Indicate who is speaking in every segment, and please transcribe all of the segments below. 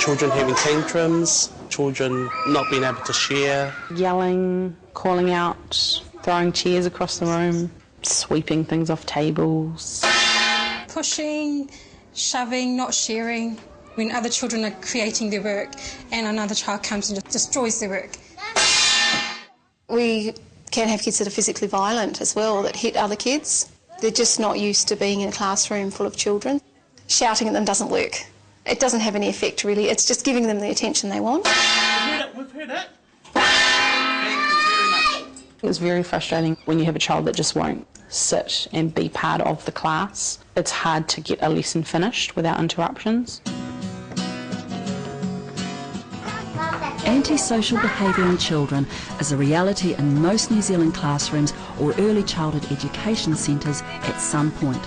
Speaker 1: children having tantrums, children not being able to share.
Speaker 2: Yelling, calling out, throwing chairs across the room, sweeping things off tables.
Speaker 3: Pushing, shoving, not sharing. When other children are creating their work and another child comes and just destroys their work.
Speaker 4: We can have kids that are physically violent as well, that hit other kids. They're just not used to being in a classroom full of children. Shouting at them doesn't work. It doesn't have any effect really, it's just giving them the attention they want.
Speaker 1: We've heard it.
Speaker 2: It's very frustrating when you have a child that just won't sit and be part of the class. It's hard to get a lesson finished without interruptions.
Speaker 5: Antisocial behaviour in children is a reality in most New Zealand classrooms or early childhood education centres at some point.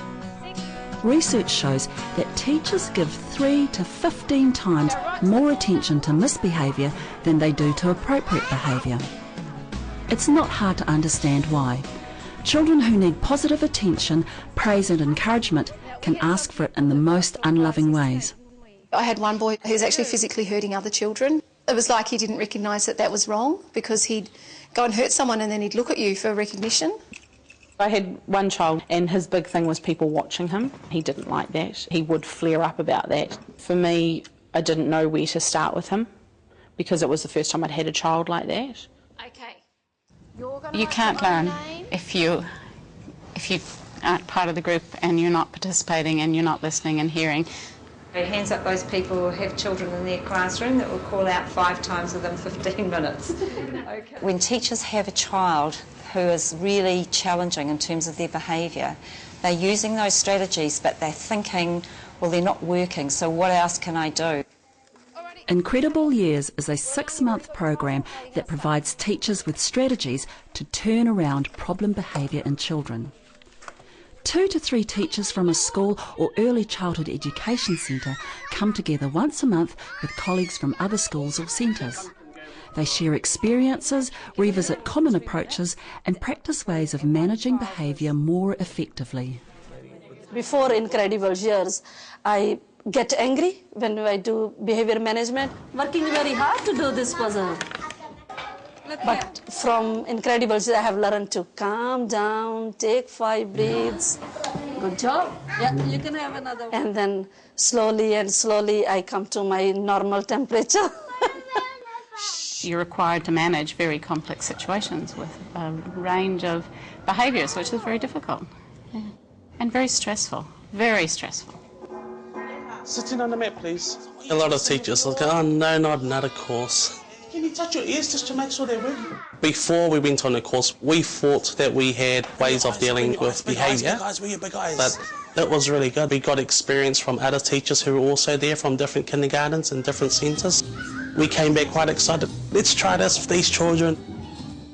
Speaker 5: Research shows that teachers give 3 to 15 times more attention to misbehaviour than they do to appropriate behaviour. It's not hard to understand why. Children who need positive attention, praise and encouragement can ask for it in the most unloving ways.
Speaker 4: I had one boy who was actually physically hurting other children. It was like he didn't recognise that that was wrong, because he'd go and hurt someone and then he'd look at you for recognition.
Speaker 2: I had one child and his big thing was people watching him. He didn't like that. He would flare up about that. For me, I didn't know where to start with him because it was the first time I'd had a child like that.
Speaker 6: Okay.
Speaker 7: You can't learn if you aren't part of the group and you're not participating and you're not listening and hearing.
Speaker 8: Hands up those people who have children in their classroom that will call out 5 times within 15 minutes. Okay. When teachers have a child who is really challenging in terms of their behaviour, they're using those strategies but they're thinking, well, they're not working, so what else can I do?
Speaker 5: Incredible Years is a 6-month program that provides teachers with strategies to turn around problem behaviour in children. 2 to 3 teachers from a school or early childhood education centre come together once a month with colleagues from other schools or centres. They share experiences, revisit common approaches and practice ways of managing behaviour more effectively.
Speaker 9: Before Incredible Years, I get angry when I do behaviour management, working very hard to do this puzzle. But from Incredible Years, I have learned to calm down, take 5 breaths. Good job. Yeah, you can have another one. And then slowly and slowly I come to my normal temperature.
Speaker 7: You're required to manage very complex situations with a range of behaviours, which is very difficult and very stressful, very stressful.
Speaker 1: Sitting on the mat, please. A lot of teachers will go, oh no, not another course. Can you touch your ears just to make sure they're working? Before we went on the course, we thought that we had ways of dealing with behaviour, but it was really good. We got experience from other teachers who were also there from different kindergartens and different centres. We came back quite excited. Let's try this with these children.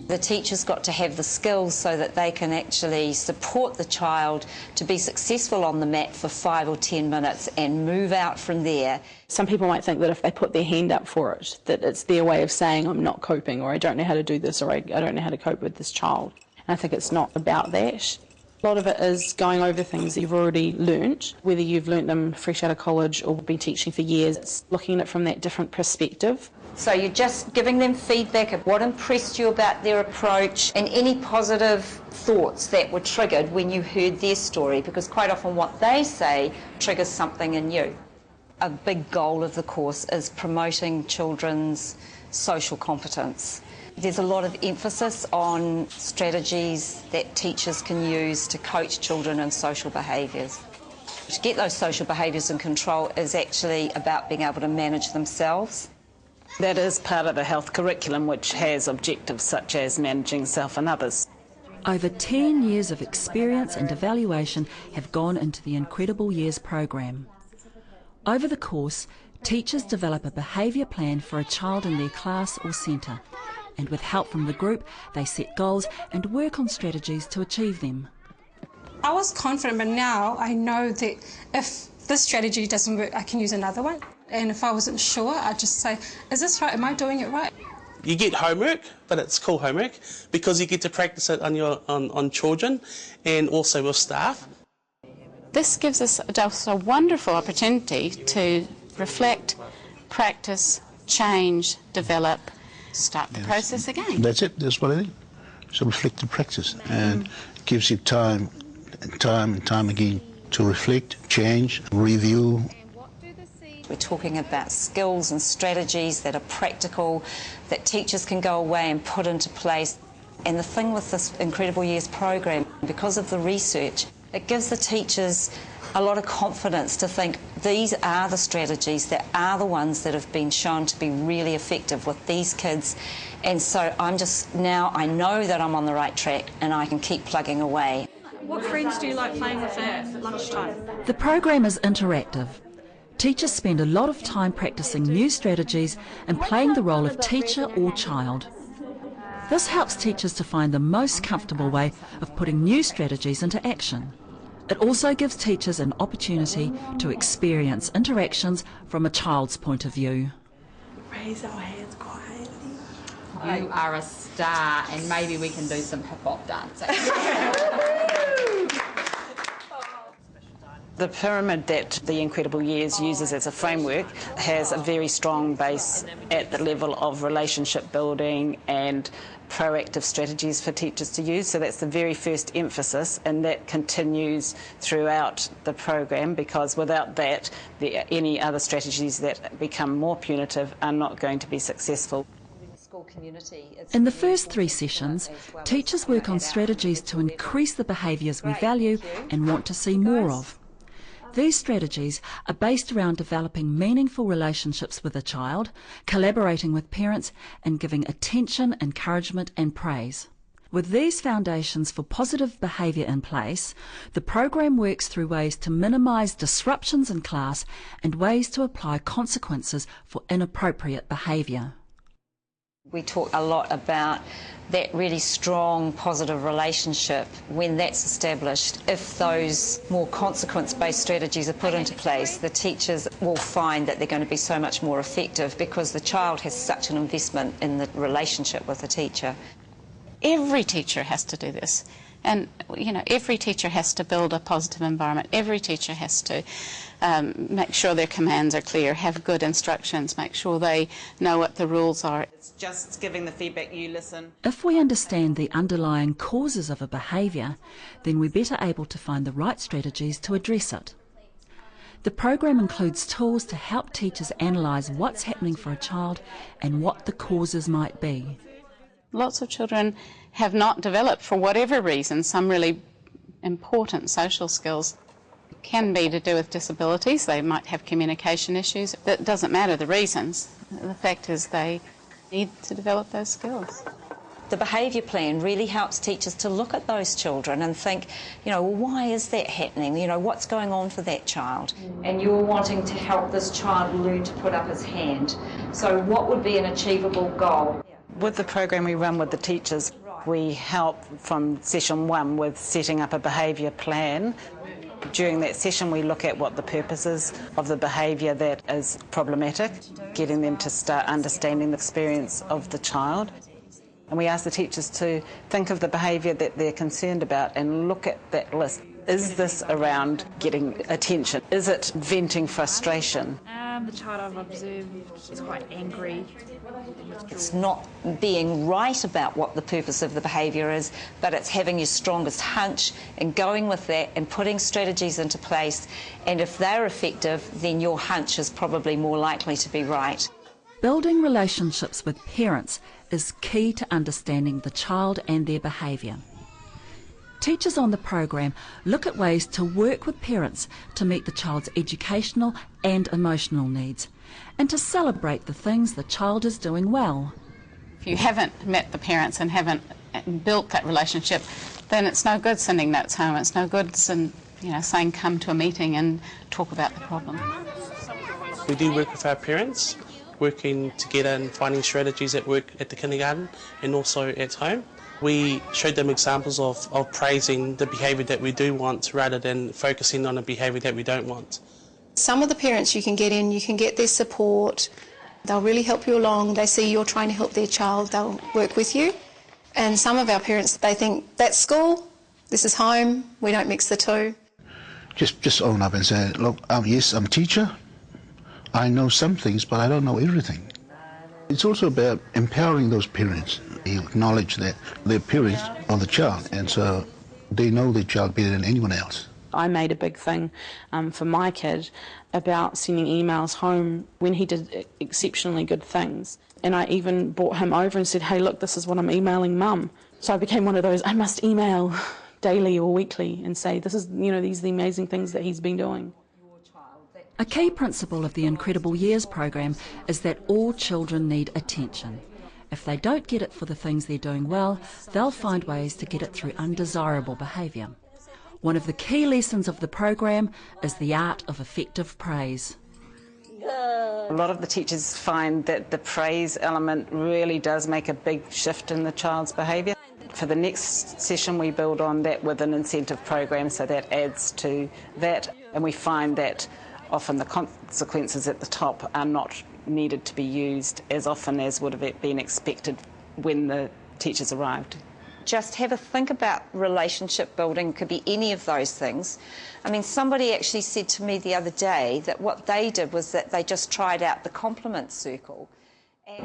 Speaker 8: The teachers got to have the skills so that they can actually support the child to be successful on the mat for 5 or 10 minutes and move out from there.
Speaker 2: Some people might think that if they put their hand up for it, that it's their way of saying I'm not coping, or I don't know how to do this, or I don't know how to cope with this child. And I think it's not about that. A lot of it is going over things that you've already learnt, whether you've learnt them fresh out of college or been teaching for years. It's looking at it from that different perspective.
Speaker 8: So you're just giving them feedback of what impressed you about their approach and any positive thoughts that were triggered when you heard their story, because quite often what they say triggers something in you. A big goal of the course is promoting children's social competence. There's a lot of emphasis on strategies that teachers can use to coach children in social behaviours. To get those social behaviours in control is actually about being able to manage themselves.
Speaker 10: That is part of the health curriculum, which has objectives such as managing self and others.
Speaker 5: Over 10 years of experience and evaluation have gone into the Incredible Years program. Over the course, teachers develop a behaviour plan for a child in their class or centre, and with help from the group, they set goals and work on strategies to achieve them.
Speaker 3: I was confident, but now I know that if this strategy doesn't work, I can use another one. And if I wasn't sure, I'd just say, is this right? Am I doing it right?
Speaker 1: You get homework, but it's cool homework because you get to practice it on children and also with staff.
Speaker 7: This gives us a wonderful opportunity to reflect practice, change, develop, start the process again.
Speaker 6: That's it, that's what it is. It's a reflective practice, and it gives you time and time again to reflect, change, review.
Speaker 8: We're talking about skills and strategies that are practical, that teachers can go away and put into place. And the thing with this Incredible Years program, because of the research, it gives the teachers a lot of confidence to think these are the strategies that are the ones that have been shown to be really effective with these kids. And so now I know that I'm on the right track and I can keep plugging away.
Speaker 11: What friends do you like playing with at lunchtime?
Speaker 5: The program is interactive. Teachers spend a lot of time practicing new strategies and playing the role of teacher or child. This helps teachers to find the most comfortable way of putting new strategies into action. It also gives teachers an opportunity to experience interactions from a child's point of view.
Speaker 11: Raise our hands quietly.
Speaker 12: You are a star, and maybe we can do some hip-hop dancing.
Speaker 10: The pyramid that the Incredible Years uses as a framework has a very strong base at the level of relationship building and proactive strategies for teachers to use. So that's the very first emphasis, and that continues throughout the program, because without that, any other strategies that become more punitive are not going to be successful.
Speaker 5: In the first 3 sessions, teachers work on strategies to increase the behaviours we value and want to see more of. These strategies are based around developing meaningful relationships with a child, collaborating with parents, and giving attention, encouragement and praise. With these foundations for positive behaviour in place, the program works through ways to minimise disruptions in class and ways to apply consequences for inappropriate behaviour.
Speaker 8: We talk a lot about that really strong positive relationship. When that's established, if those more consequence-based strategies are put into place, the teachers will find that they're going to be so much more effective because the child has such an investment in the relationship with the teacher.
Speaker 7: Every teacher has to do this. And, every teacher has to build a positive environment. Every teacher has to make sure their commands are clear, have good instructions, make sure they know what the rules are.
Speaker 10: It's just giving the feedback, you listen.
Speaker 5: If we understand the underlying causes of a behaviour, then we're better able to find the right strategies to address it. The program includes tools to help teachers analyse what's happening for a child and what the causes might be.
Speaker 7: Lots of children have not developed, for whatever reason, some really important social skills. It can be to do with disabilities. They might have communication issues. That doesn't matter the reasons. The fact is they need to develop those skills.
Speaker 8: The behaviour plan really helps teachers to look at those children and think, well, why is that happening? What's going on for that child? And you're wanting to help this child learn to put up his hand. So what would be an achievable goal?
Speaker 10: With the program we run with the teachers, we help from session 1 with setting up a behaviour plan. During that session we look at what the purpose is of the behaviour that is problematic, getting them to start understanding the experience of the child. And we ask the teachers to think of the behaviour that they're concerned about and look at that list. Is this around getting attention? Is it venting frustration?
Speaker 11: The child I've observed is quite angry.
Speaker 8: It's not being right about what the purpose of the behaviour is, but it's having your strongest hunch and going with that and putting strategies into place. And if they're effective, then your hunch is probably more likely to be right.
Speaker 5: Building relationships with parents is key to understanding the child and their behaviour. Teachers on the program look at ways to work with parents to meet the child's educational and emotional needs and to celebrate the things the child is doing well.
Speaker 7: If you haven't met the parents and haven't built that relationship, then it's no good sending notes home. It's no good saying come to a meeting and talk about the problem.
Speaker 1: We do work with our parents, working together and finding strategies that work at the kindergarten and also at home. We showed them examples of praising the behaviour that we do want rather than focusing on the behaviour that we don't want.
Speaker 4: Some of the parents you can get in, you can get their support. They'll really help you along. They see you're trying to help their child, they'll work with you. And some of our parents, they think, that's school, this is home, we don't mix the two.
Speaker 6: Just own up and say, look, yes, I'm a teacher, I know some things, but I don't know everything. It's also about empowering those parents. They acknowledge that they're parents of the child, and so they know their child better than anyone else.
Speaker 2: I made a big thing for my kid about sending emails home when he did exceptionally good things. And I even brought him over and said, hey, look, this is what I'm emailing Mum. So I became one of those, I must email daily or weekly and say, this is, these are the amazing things that he's been doing.
Speaker 5: A key principle of the Incredible Years program is that all children need attention. If they don't get it for the things they're doing well, they'll find ways to get it through undesirable behaviour. One of the key lessons of the program is the art of effective praise.
Speaker 10: A lot of the teachers find that the praise element really does make a big shift in the child's behaviour. For the next session we build on that with an incentive program, so that adds to that, and we find that often the consequences at the top are not needed to be used as often as would have been expected when the teachers arrived.
Speaker 8: Just have a think about relationship building, could be any of those things. I mean, somebody actually said to me the other day that what they did was that they just tried out the compliment circle.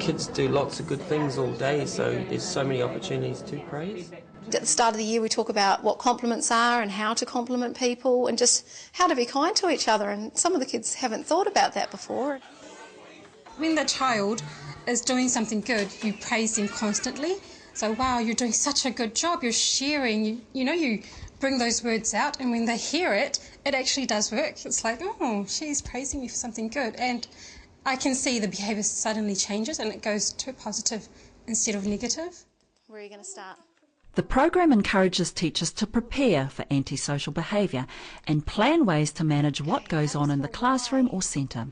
Speaker 13: Kids do lots of good things all day, so there's so many opportunities to praise.
Speaker 4: At the start of the year we talk about what compliments are and how to compliment people and just how to be kind to each other, and some of the kids haven't thought about that before.
Speaker 3: When the child is doing something good, you praise them constantly. So, wow, you're doing such a good job, you're sharing, you bring those words out, and when they hear it, it actually does work. It's like, oh, she's praising me for something good. And I can see the behaviour suddenly changes and it goes to positive instead of negative.
Speaker 4: Where are you going to start?
Speaker 5: The program encourages teachers to prepare for antisocial behaviour and plan ways to manage what goes on in the classroom or centre.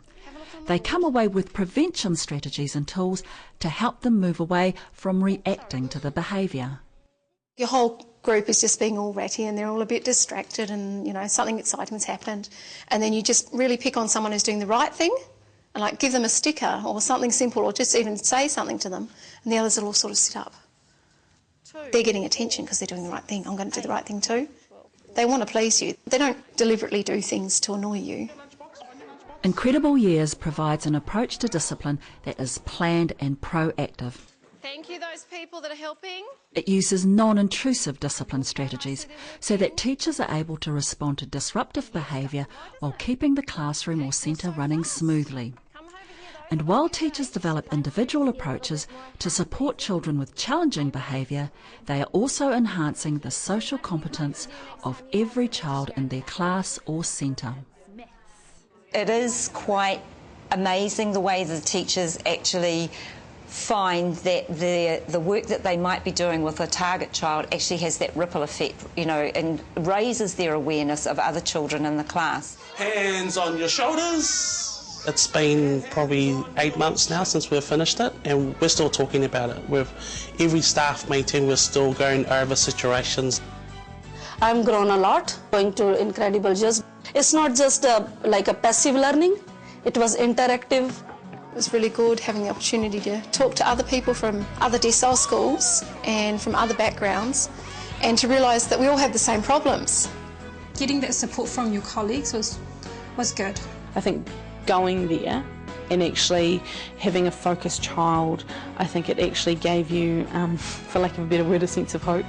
Speaker 5: They come away with prevention strategies and tools to help them move away from reacting to the behaviour.
Speaker 4: Your whole group is just being all ratty and they're all a bit distracted and, something exciting's happened. And then you just really pick on someone who's doing the right thing and, give them a sticker or something simple or just even say something to them, and the others will all sort of sit up. They're getting attention because they're doing the right thing. I'm going to do the right thing too. They want to please you. They don't deliberately do things to annoy you.
Speaker 5: Incredible Years provides an approach to discipline that is planned and proactive.
Speaker 4: Thank you, those people that are helping.
Speaker 5: It uses non-intrusive discipline strategies so that teachers are able to respond to disruptive behaviour while keeping the classroom or centre running smoothly. And while teachers develop individual approaches to support children with challenging behaviour, they are also enhancing the social competence of every child in their class or centre.
Speaker 8: It is quite amazing the way the teachers actually find that the work that they might be doing with a target child actually has that ripple effect, and raises their awareness of other children in the class.
Speaker 1: Hands on your shoulders. It's been probably 8 months now since we've finished it, and we're still talking about it. With every staff meeting, we're still going over situations.
Speaker 9: I've grown a lot going to Incredible Years. It's not just like a passive learning, it was interactive.
Speaker 4: It was really good having the opportunity to talk to other people from other decile schools and from other backgrounds, and to realise that we all have the same problems.
Speaker 3: Getting that support from your colleagues was good.
Speaker 2: I think going there and actually having a focused child, I think it actually gave you, for lack of a better word, a sense of hope.